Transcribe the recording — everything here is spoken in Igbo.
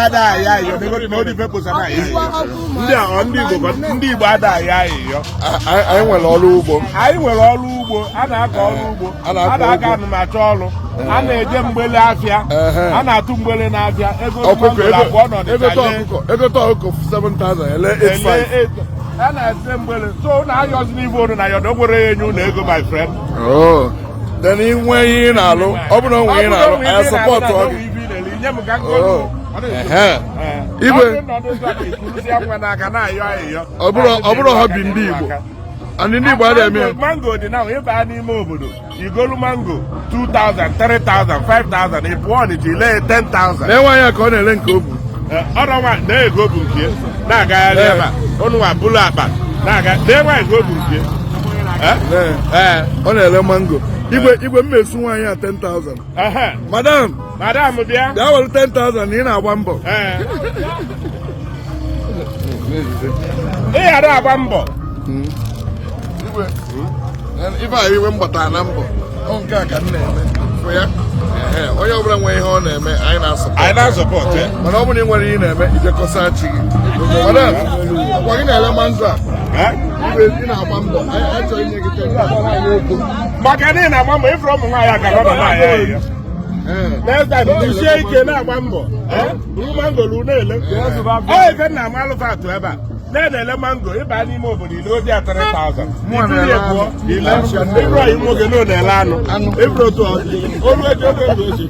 ada ya iyo no di purpose na ya ndị Igbo ada ya iyo anyị nwere ọrụ ugbo a na-akọ ọrụ ugbo a na-aka anụmacha ọrụ a na-eje mgbele afịa a na-atụ mgbele n'afịa ego ọkụkọ 7,000 ele 8,500 a na-ese mgbele so na-ayọzi n'ibe olu na ya ọ gwere ya enye ụlọ ego my friend then inwe ihe ị na-alụ ọ bụrụ onwe ihe na-alụ anya sọpọtụ ọ gị igwe ọ bụrụ ha bi ndị Igbo ndị Igbo adịghị eme mango dị na ịba n'ime obodo igolu mango 2,000 3,000 5,000 ị pụọ n'iji lee 10,000 na-enwe anya ka ọ na-ele nke obu ọnọnwa na-ego obu nke na-agagharị ebe a ọnụnwa bụlụ akpa na-aga na-enwe ego obu nke ọ na-ele mango igwe mmesu nwaanyị a 10,000 madam bịa were 10,000 na ị na-agba mbọ ị ghara agba mbọ ife a iwe mgbata na mbọ ọ nke a ka m na-eme ya onye ọbụla nwere ihe ọ na-eme anyị na-asọpọtụ mana ọ bụrụ na ị nwere ihe ị na-eme ijekọsa chi gị madam ọkwa gị na-ele mango a ị na-agba mbọ anyị chọrọ inye gị 10,000 maka na ị na-agba mbọ ịfụrụ ụmụ nwaanyị aka nọ n'ahịa ya next time isie ike na-agba mbọ buru mango ru na-ele ọ ife na ama alụfa atụ ebe a na-ele mango ịba n'ime obodo ile odi 3,000 ibiri ebuo ile ịbụrụ anyị nwoke na na-ele anụ ịbụrụ otu olu eji oge ego ozi